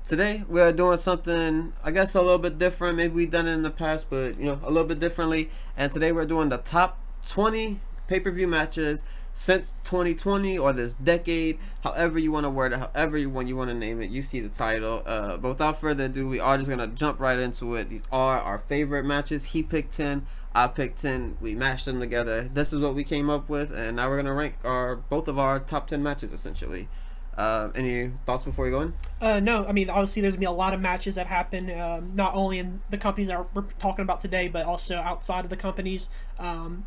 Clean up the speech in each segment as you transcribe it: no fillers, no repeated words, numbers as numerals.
Today we're doing something, I guess, a little bit different. Maybe we've done it in the past, but a little bit differently. And today we're doing the top 20 pay-per-view matches since 2020 or this decade, however you want to word it, however you want to name it. You see the title. But without further ado, we are just gonna jump right into it. These are our favorite matches. He picked 10, I picked 10. We mashed them together. This is what we came up with, and now we're gonna rank both of our top 10 matches essentially. Any thoughts before we go in? No, I mean, obviously there's going to be a lot of matches that happen, not only in the companies that we're talking about today, but also outside of the companies.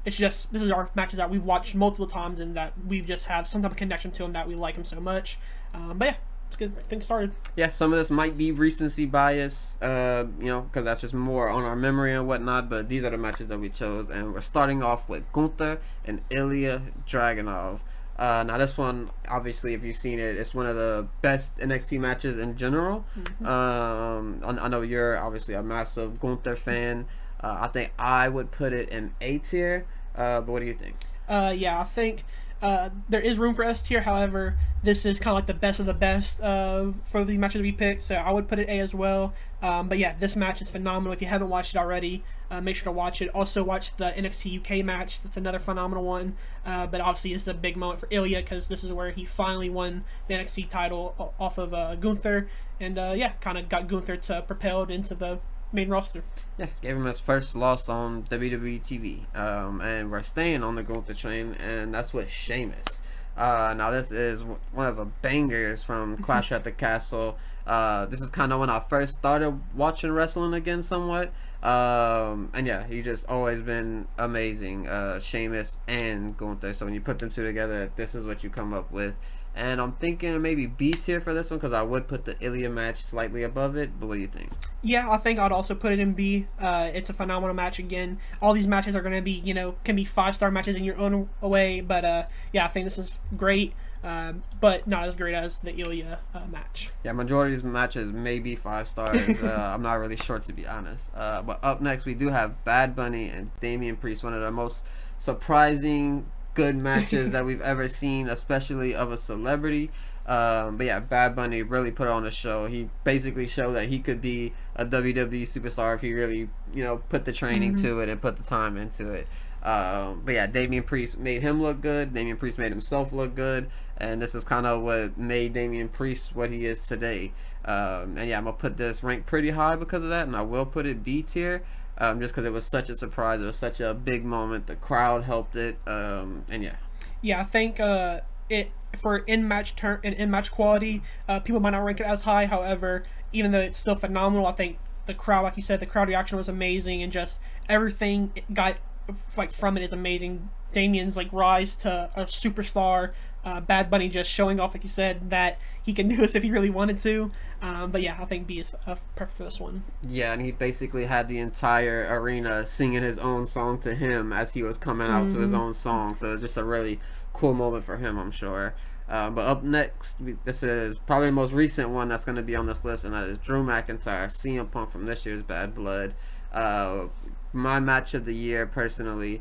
It's just, this is our matches that we've watched multiple times and that we just have some type of connection to them that we like them so much. But yeah, let's get things started. Yeah, some of this might be recency bias, because that's just more on our memory and whatnot, but these are the matches that we chose, and we're starting off with Gunther and Ilya Dragunov. Now this one, obviously, if you've seen it, it's one of the best NXT matches in general. I know you're obviously a massive Gunther fan. I think I would put it in A tier, but what do you think? Yeah, I think there is room for S tier. However, this is kind of like the best of the best for the matches we picked, so I would put it A as well. But yeah, this match is phenomenal. If you haven't watched it already, make sure to watch it. Also watch the NXT UK match. That's another phenomenal one. But obviously this is a big moment for Ilya because this is where he finally won the NXT title off of Gunther. And yeah, kind of got Gunther to propelled into the main roster. Yeah, gave him his first loss on WWE TV. And we're staying on the Gunther train, and that's with Sheamus. Now this is one of the bangers from Clash at the Castle. This is kind of when I first started watching wrestling again somewhat. And yeah, he's just always been amazing, Sheamus and Gunther. So when you put them two together, this is what you come up with. And I'm thinking maybe B tier for this one because I would put the Ilya match slightly above it. But what do you think? Yeah, I think I'd also put it in B. It's a phenomenal match again. All these matches are going to be, can be 5-star matches in your own way. But yeah, I think this is great. But not as great as the Ilya match. Yeah, majority of these matches may be 5 stars. I'm not really sure, to be honest. But up next, we do have Bad Bunny and Damian Priest, one of the most surprising good matches that we've ever seen, especially of a celebrity. But yeah, Bad Bunny really put on a show. He basically showed that he could be a WWE superstar if he really, put the training to it and put the time into it. But yeah, Damian Priest made him look good. Damian Priest made himself look good, and this is kind of what made Damian Priest what he is today. And yeah, I'm gonna put this rank pretty high because of that, and I will put it B tier. Just because it was such a surprise, it was such a big moment. The crowd helped it, and yeah. Yeah, I think it for in-match quality, people might not rank it as high. However, even though it's still phenomenal, I think the crowd, like you said, the crowd reaction was amazing, and just everything it got from it is amazing. Damian's rise to a superstar. Bad Bunny just showing off, like you said, that he can do this if he really wanted to. But yeah, I think B is perfect for this one. Yeah, and he basically had the entire arena singing his own song to him as he was coming out to his own song. So it's just a really cool moment for him, I'm sure. But up next, this is probably the most recent one that's going to be on this list, and that is Drew McIntyre, CM Punk from this year's Bad Blood. My match of the year, personally.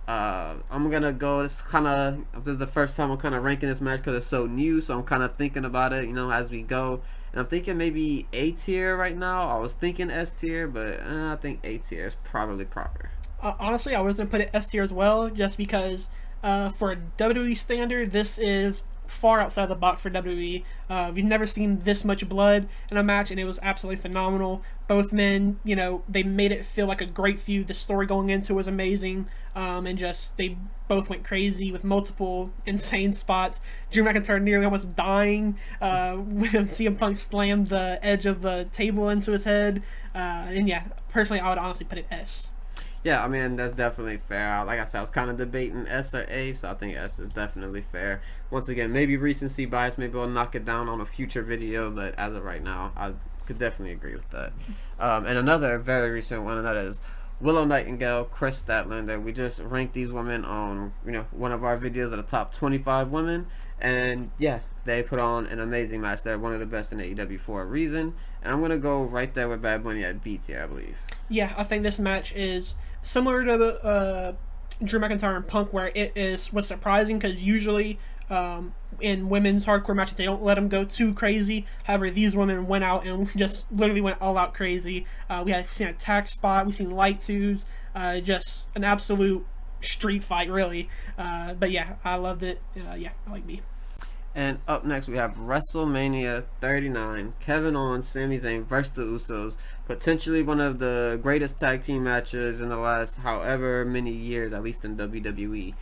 I'm gonna go. This is the first time I'm kind of ranking this match because it's so new, so I'm kind of thinking about it, as we go. And I'm thinking maybe A tier right now. I was thinking S tier, but I think A tier is probably proper. Honestly, I was gonna put it S tier as well, just because for a WWE standard, this is far outside the box for WWE. We've never seen this much blood in a match, and it was absolutely phenomenal. Both men, they made it feel like a great feud. The story going into it was amazing, and just they both went crazy with multiple insane spots. Drew McIntyre nearly almost dying when CM Punk slammed the edge of the table into his head. And yeah, personally, I would honestly put it S. Yeah, I mean, that's definitely fair. Like I said, I was kind of debating S or A, so I think S is definitely fair. Once again, maybe recency bias, maybe I'll knock it down on a future video, but as of right now, I could definitely agree with that. And another very recent one, and that is Willow Nightingale, Chris Statlander. We just ranked these women on, one of our videos of the top 25 women, and yeah, they put on an amazing match. They're one of the best in AEW for a reason, and I'm gonna go right there with Bad Bunny at B tier, I believe. Yeah, I think this match is similar to Drew McIntyre and Punk, where it was surprising because usually In women's hardcore matches, they don't let them go too crazy. However, these women went out and just literally went all out crazy. We had seen a tack spot, we seen light tubes, just an absolute street fight, really. But yeah, I loved it. Yeah, I like B. And up next, we have WrestleMania 39. Kevin Owens, Sami Zayn versus the Usos. Potentially one of the greatest tag team matches in the last however many years, at least in WWE.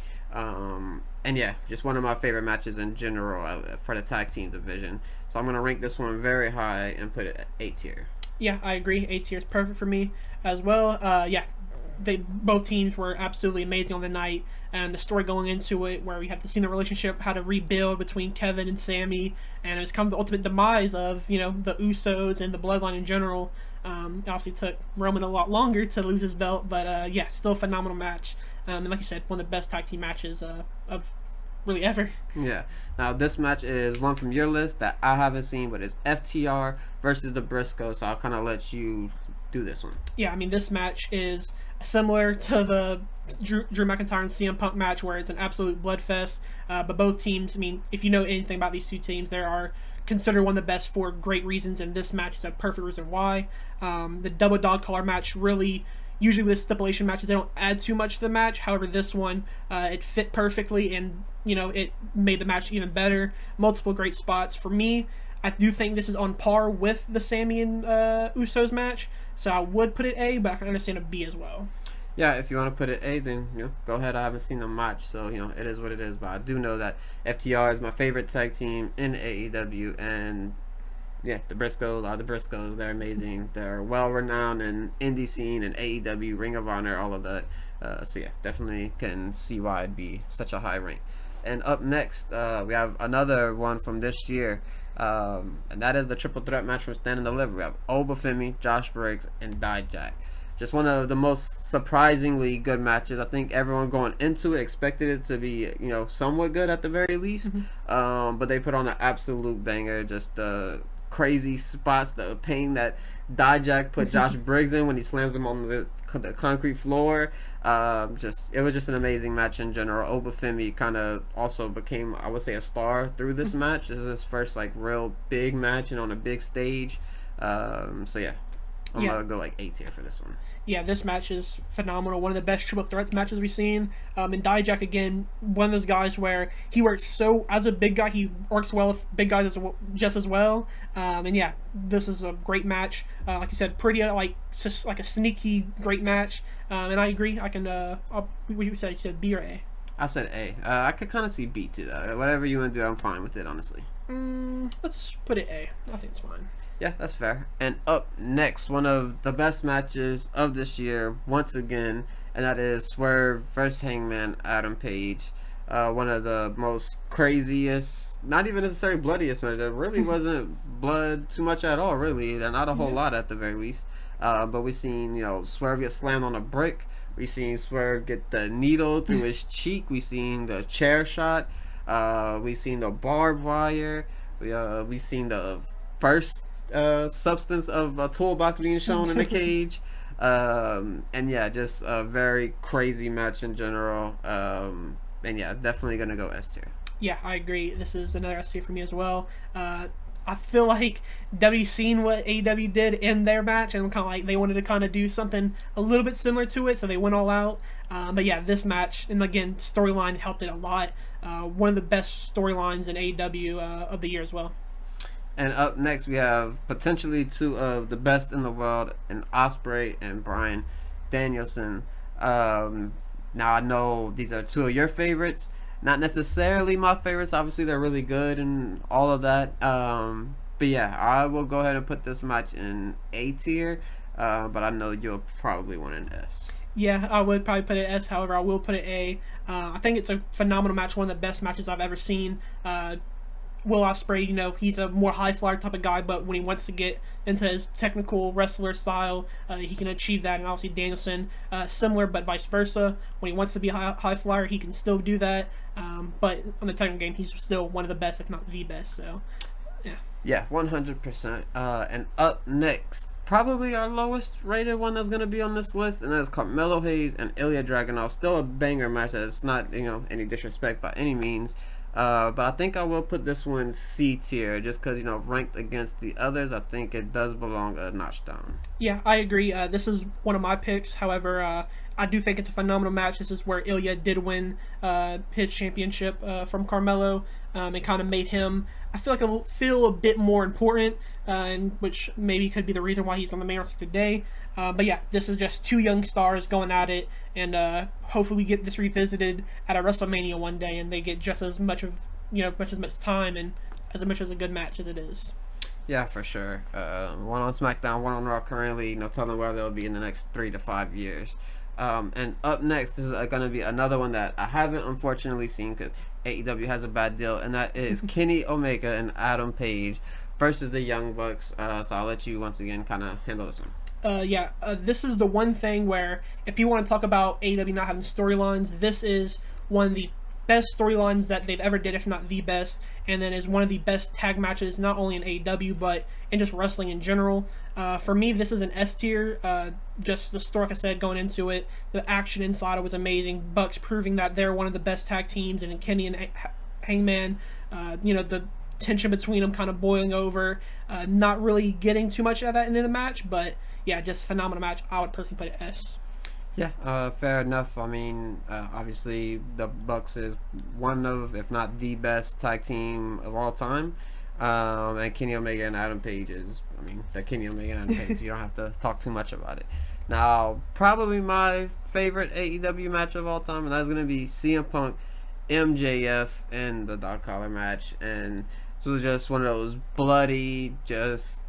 And yeah, just one of my favorite matches in general for the tag team division. So I'm going to rank this one very high and put it at A tier. Yeah, I agree. A tier is perfect for me as well. Yeah, both teams were absolutely amazing on the night, and the story going into it, where we had to see the relationship, how to rebuild between Kevin and Sami, and it was kind of the ultimate demise of the Usos and the Bloodline in general. It obviously took Roman a lot longer to lose his belt, but yeah, still a phenomenal match. And like you said, one of the best tag team matches of really ever. Yeah. Now this match is one from your list that I haven't seen, but it's FTR versus the Briscoes. So I'll kind of let you do this one. Yeah, I mean, this match is similar to the Drew McIntyre and CM Punk match, where it's an absolute bloodfest. But both teams, I mean, if you know anything about these two teams, they are considered one of the best for great reasons, and this match is a perfect reason why. The double dog collar match really, usually with stipulation matches, they don't add too much to the match. However, this one, it fit perfectly, and it made the match even better. Multiple great spots. For me, I do think this is on par with the Sami and Usos match, so I would put it A, but I can understand a B as well. Yeah, if you want to put it A, then go ahead. I haven't seen the match, so it is what it is. But I do know that FTR is my favorite tag team in AEW, and yeah, the Briscoes are the Briscoes. They're amazing. They're well renowned in indie scene and AEW, Ring of Honor, all of that. So yeah, definitely can see why it'd be such a high rank. And up next, we have another one from this year. And that is the triple threat match from Stand and Deliver. We have Obafemi, Josh Briggs, and Dijak. Just one of the most surprisingly good matches. I think everyone going into it expected it to be, somewhat good at the very least. But they put on an absolute banger. Just the crazy spots, the pain that Dijak put Josh Briggs in when he slams him on the concrete floor. It was just an amazing match in general. Obafemi kind of also became, I would say, a star through this match. This is his first real big match and on a big stage. So yeah, I'm gonna go A tier for this one. Yeah, this match is phenomenal. One of the best triple threats matches we've seen. And Dijak, again, one of those guys where he works as a big guy, he works well with big guys just as well. And yeah, this is a great match. Like you said, pretty just like a sneaky great match. And I agree. I can. What you said? You said B or A? I said A. I could kind of see B too, though. Whatever you want to do, I'm fine with it, honestly. Let's put it A. I think it's fine. Yeah, that's fair. And up next, one of the best matches of this year, once again, and that is Swerve versus Hangman Adam Page. One of the most craziest, not even necessarily bloodiest matches. There really wasn't blood too much at all, really. Not a whole lot at the very least. But we seen, Swerve get slammed on a brick. We seen Swerve get the needle through his cheek. We seen the chair shot. We seen the barbed wire. We seen the first substance of a toolbox being shown in the cage. And yeah, just a very crazy match in general. And yeah, definitely gonna go S tier. Yeah, I agree. This is another S tier for me as well. I feel like W seen what AEW did in their match, and they wanted to kind of do something a little bit similar to it, so they went all out. But yeah, this match, and again, storyline helped it a lot. One of the best storylines in AEW of the year as well. And up next, we have potentially two of the best in the world, in Ospreay and Bryan Danielson. Now, I know these are two of your favorites. Not necessarily my favorites. Obviously, they're really good and all of that. But yeah, I will go ahead and put this match in A tier. But I know you'll probably want an S. Yeah, I would probably put it S. However, I will put it A. I think it's a phenomenal match. One of the best matches I've ever seen. Will Ospreay, he's a more high flyer type of guy, but when he wants to get into his technical wrestler style, he can achieve that. And obviously Danielson, similar, but vice versa. When he wants to be a high flyer, he can still do that. But on the technical game, he's still one of the best, if not the best. So, yeah. Yeah, 100%. And up next, probably our lowest rated one that's going to be on this list, and that's Carmelo Hayes and Ilya Dragunov. Still a banger match. It's not, any disrespect by any means. But I think I will put this one C tier just because, ranked against the others, I think it does belong a notch down. Yeah, I agree. This is one of my picks. However, I do think it's a phenomenal match. This is where Ilya did win his championship from Carmelo, and kind of made him, I feel a bit more important, and which maybe could be the reason why he's on the main roster today. But yeah, this is just two young stars going at it, and hopefully we get this revisited at a WrestleMania one day, and they get just as much of much time and as much as a good match as it is. Yeah, for sure. One on SmackDown, one on Raw currently. No telling where they'll be in the next 3 to 5 years. And up next is going to be another one that I haven't unfortunately seen because AEW has a bad deal, and that is Kenny Omega and Adam Page versus the Young Bucks. So I'll let you once again kind of handle this one. This is the one thing where if you want to talk about AEW not having storylines, this is one of the best storylines that they've ever did, if not the best, and then is one of the best tag matches not only in AEW but in just wrestling in general. For me, this is an S tier. Just the story, like I said, going into it, the action inside it was amazing. Bucks proving that they're one of the best tag teams, and Kenny and Hangman, the tension between them kind of boiling over, not really getting too much of that into the match, but yeah, just a phenomenal match. I would personally put it S. Yeah, fair enough. I mean, obviously the Bucks is one of, if not the best tag team of all time. And Kenny Omega and Adam Page is, the Kenny Omega and Adam Page. You don't have to talk too much about it. Now, probably my favorite AEW match of all time, and that's going to be CM Punk, MJF in the dog collar match. And this was just one of those bloody, just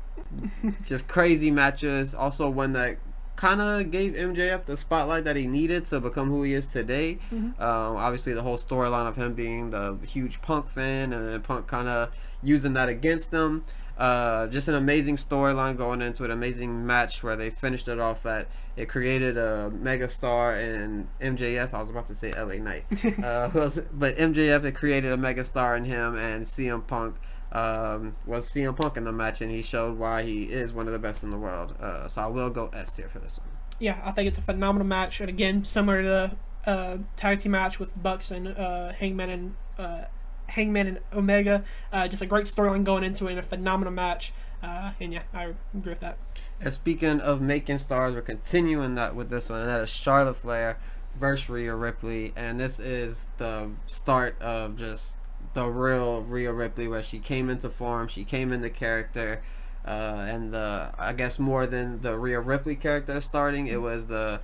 crazy matches. Also one that kind of gave MJF the spotlight that he needed to become who he is today. Obviously the whole storyline of him being the huge Punk fan, and then Punk kind of using that against him. Just an amazing storyline going into an amazing match where they finished it off at, it created a megastar in MJF. I was about to say LA Knight. But MJF, it created a megastar in him, and CM Punk was CM Punk in the match, and he showed why he is one of the best in the world. So I will go S tier for this one. Yeah, I think it's a phenomenal match, and again, similar to the tag team match with Bucks and Hangman and Omega. Just a great storyline going into it, and a phenomenal match. And yeah, I agree with that. And speaking of making stars, we're continuing that with this one, and that is Charlotte Flair versus Rhea Ripley, and this is the start of just the real Rhea Ripley, where she came into form, she came into character, and I guess more than the Rhea Ripley character starting, it was the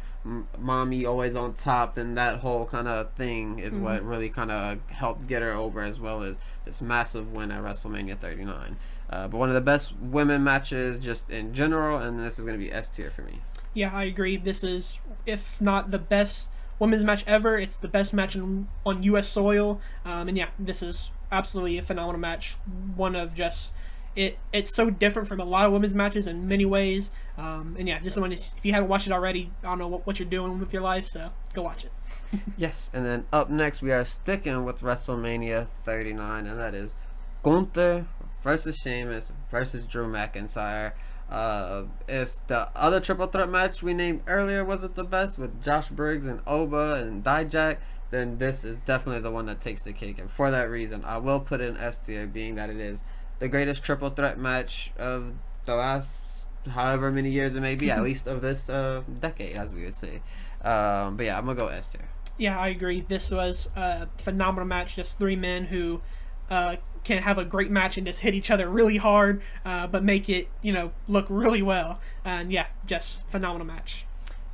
mommy always on top, and that whole kind of thing is what really kind of helped get her over, as well as this massive win at WrestleMania 39. But one of the best women matches just in general, and this is going to be S tier for me. Yeah, I agree. This is, if not the best women's match ever, it's the best match on U.S. soil. And yeah, this is absolutely a phenomenal match. One of just, it's so different from a lot of women's matches in many ways. And yeah, just if you haven't watched it already, I don't know what you're doing with your life, so go watch it. Yes, and then up next we are sticking with WrestleMania 39, and that is Gunther versus Sheamus versus Drew McIntyre. If the other triple threat match we named earlier wasn't the best with Josh Briggs and Oba and Dijak, then this is definitely the one that takes the cake. And for that reason, I will put it in S tier, being that it is the greatest triple threat match of the last however many years it may be, at least of this decade, as we would say. But yeah, I'm gonna go S tier. Yeah, I agree. This was a phenomenal match. Just three men who can have a great match and just hit each other really hard, but make it, look really well. And yeah, just phenomenal match.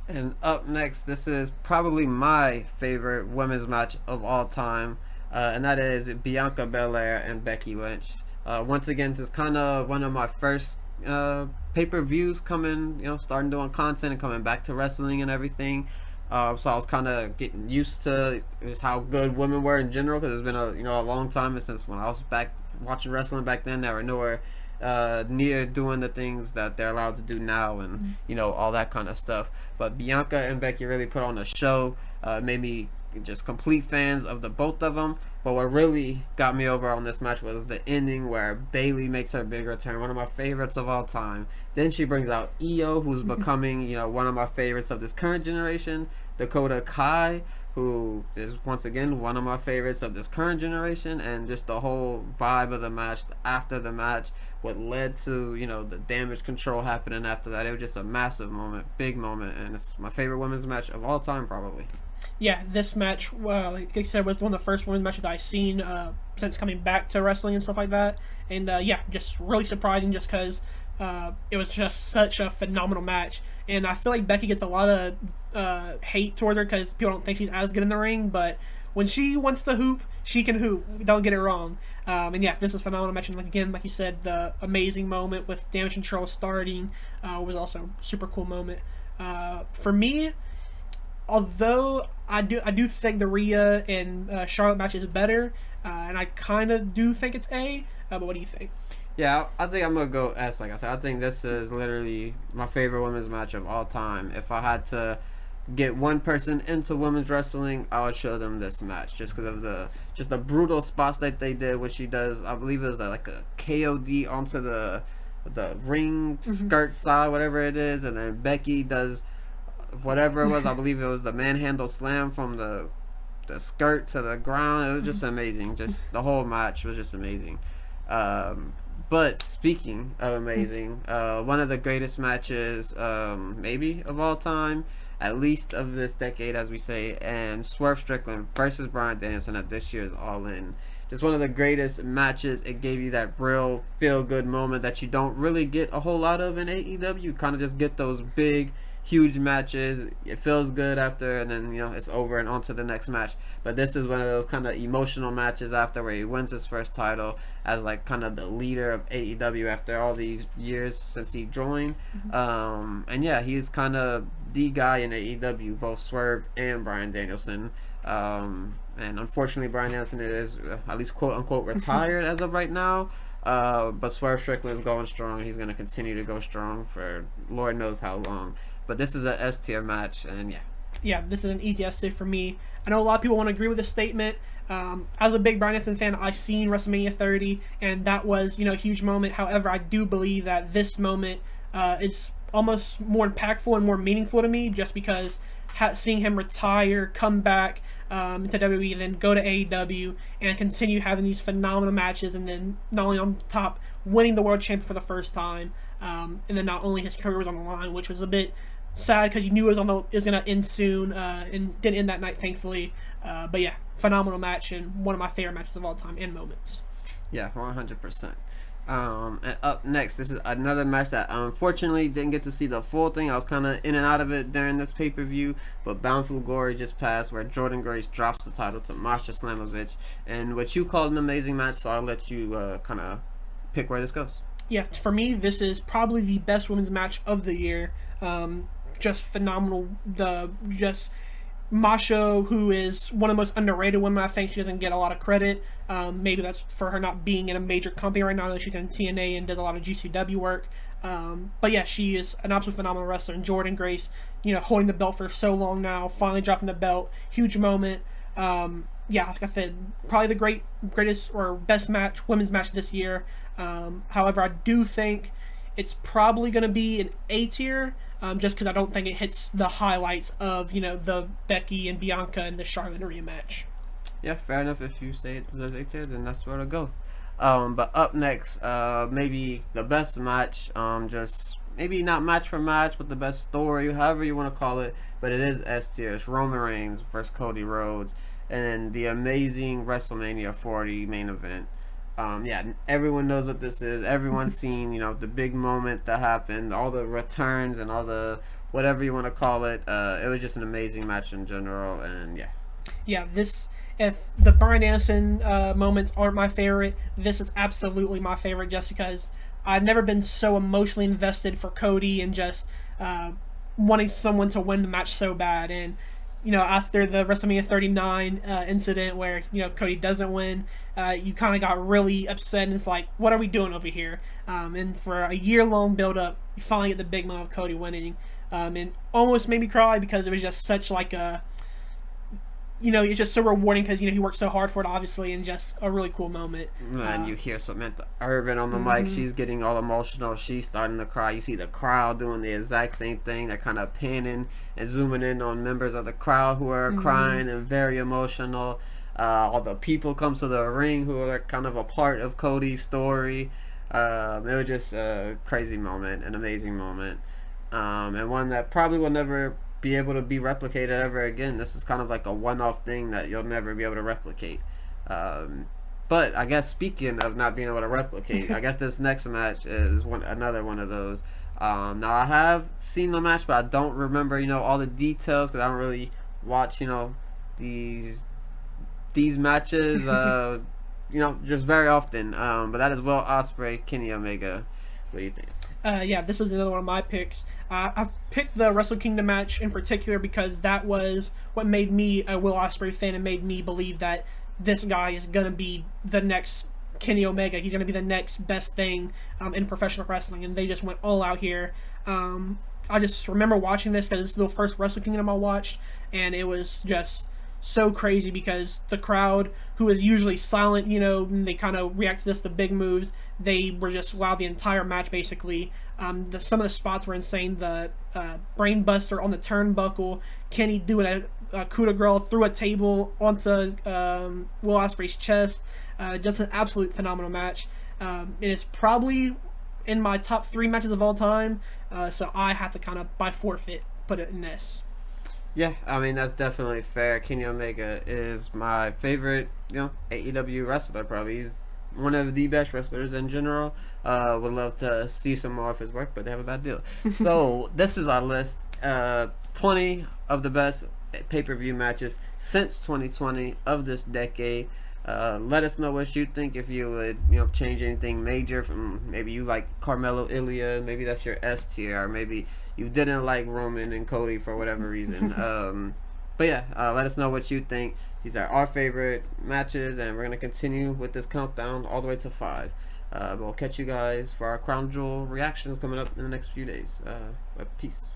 And up next, this is probably my favorite women's match of all time, and that is Bianca Belair and Becky Lynch. Once again, this is kind of one of my first pay-per-views coming, starting doing content and coming back to wrestling and everything. So I was kind of getting used to just how good women were in general, because it's been a long time since when I was back watching wrestling back then. They were nowhere near doing the things that they're allowed to do now, and all that kind of stuff. But Bianca and Becky really put on a show, made me just complete fans of the both of them. But what really got me over on this match was the ending where Bayley makes her big return, one of my favorites of all time. Then she brings out Io, who's becoming, one of my favorites of this current generation. Dakota Kai, who is once again one of my favorites of this current generation, and just the whole vibe of the match after the match, what led to the damage control happening after that. It was just a massive moment, big moment, and it's my favorite women's match of all time probably. Yeah, this match, like I said, was one of the first women's matches I've seen since coming back to wrestling and stuff like that. And just really surprising just because it was just such a phenomenal match. And I feel like Becky gets a lot of hate towards her because people don't think she's as good in the ring. But when she wants to hoop, she can hoop. Don't get it wrong. This is a phenomenal match. And again, like you said, the amazing moment with damage control starting was also a super cool moment. For me, although I do think the Rhea and Charlotte match is better, and I kind of do think it's A. But what do you think? Yeah, I think I'm gonna go S. Like I said, I think this is literally my favorite women's match of all time. If I had to get one person into women's wrestling, I would show them this match just because of the brutal spots that they did. What she does, I believe it was like a KOD onto the ring skirt side, whatever it is, and then Becky does whatever it was. I believe it was the manhandle slam from the skirt to the ground. It was just amazing. Just the whole match was just amazing. But speaking of amazing, one of the greatest matches maybe of all time, at least of this decade, as we say, and Swerve Strickland versus Bryan Danielson at this year's All In. Just one of the greatest matches. It gave you that real feel-good moment that you don't really get a whole lot of in AEW. You kind of just get those big, huge matches. It feels good after, and then it's over and on to the next match. But this is one of those kind of emotional matches after, where he wins his first title as like kind of the leader of AEW after all these years since he joined. He's kind of the guy in AEW, both Swerve and Bryan Danielson. And unfortunately, Bryan Danielson is at least quote unquote retired as of right now. But Swerve Strickland is going strong. He's going to continue to go strong for Lord knows how long. But this is a S tier match, and yeah, this is an easy S tier for me. I know a lot of people want to agree with this statement. As a big Bryan Danielson fan, I've seen WrestleMania 30, and that was a huge moment. However, I do believe that this moment is almost more impactful and more meaningful to me, just because seeing him retire, come back into WWE, and then go to AEW and continue having these phenomenal matches, and then not only on top winning the world champion for the first time, and then not only his career was on the line, which was a bit sad because you knew it was going to end soon, and didn't end that night, thankfully. But yeah, phenomenal match and one of my favorite matches of all time and moments. Yeah, 100%. And up next, this is another match that I unfortunately didn't get to see the full thing. I was kind of in and out of it during this pay-per-view, but Bountiful Glory just passed, where Jordynne Grace drops the title to Masha Slamovich, and what you called an amazing match, so I'll let you kind of pick where this goes. Yeah, for me, this is probably the best women's match of the year. Just phenomenal. Masha, who is one of the most underrated women, I think she doesn't get a lot of credit. Maybe that's for her not being in a major company right now. She's in TNA and does a lot of GCW work. But yeah, she is an absolute phenomenal wrestler. And Jordynne Grace, holding the belt for so long now, finally dropping the belt, huge moment. Like I said, probably the greatest or best women's match this year. However, I do think it's probably going to be an A tier. Just because I don't think it hits the highlights of, the Becky and Bianca and the Charlotte and Rhea match. Yeah, fair enough. If you say it deserves A tier, then that's where to go. But up next, maybe the best match, just maybe not match for match, but the best story, however you want to call it, but it is S tier. It's Roman Reigns versus Cody Rhodes, and the amazing WrestleMania 40 main event. Everyone knows what this is. Everyone's seen, the big moment that happened, all the returns and all the whatever you want to call it. It was just an amazing match in general, and if the Bryan Danielson moments aren't my favorite, this is absolutely my favorite, just because I've never been so emotionally invested for Cody and just wanting someone to win the match so bad. And after the WrestleMania 39 incident where, Cody doesn't win, you kind of got really upset, and it's like, what are we doing over here? And for a year-long build-up, you finally get the big moment of Cody winning. And almost made me cry because it was just such like a it's just so rewarding because he worked so hard for it, obviously, and just a really cool moment. And you hear Samantha Irvin on the mic. She's getting all emotional. She's starting to cry. You see the crowd doing the exact same thing. They're kind of panning and zooming in on members of the crowd who are crying and very emotional. All the people come to the ring who are kind of a part of Cody's story. It was just a crazy moment, an amazing moment, and one that probably will never be able to be replicated ever again. This is kind of like a one-off thing that you'll never be able to replicate. But I guess speaking of not being able to replicate, I guess this next match is another one of those. Now I have seen the match, but I don't remember all the details because I don't really watch these matches just very often. But that is Will Ospreay, Kenny Omega. What do you think? Yeah, this was another one of my picks. I picked the Wrestle Kingdom match in particular because that was what made me a Will Ospreay fan and made me believe that this guy is going to be the next Kenny Omega. He's going to be the next best thing in professional wrestling, and they just went all out here. I just remember watching this because it's the first Wrestle Kingdom I watched, and it was just so crazy because the crowd, who is usually silent, and they kind of react to this, the big moves, they were just loud the entire match basically. Some of the spots were insane. The brain buster on the turnbuckle, Kenny doing a coup de grace through a table onto Will Ospreay's chest. Just an absolute phenomenal match. It is probably in my top 3 matches of all time, so I have to kind of by forfeit put it in this. Yeah, I mean, that's definitely fair. Kenny Omega is my favorite, AEW wrestler, probably. He's one of the best wrestlers in general. Would love to see some more of his work, but they have a bad deal. So, this is our list. 20 of the best pay-per-view matches since 2020 of this decade. Let us know what you think, if you would change anything major. From maybe you like Carmelo Ilya, maybe that's your S tier, or maybe you didn't like Roman and Cody for whatever reason. But yeah, let us know what you think. These are our favorite matches, and we're gonna continue with this countdown all the way to 5. We'll catch you guys for our Crown Jewel reactions coming up in the next few days. Peace.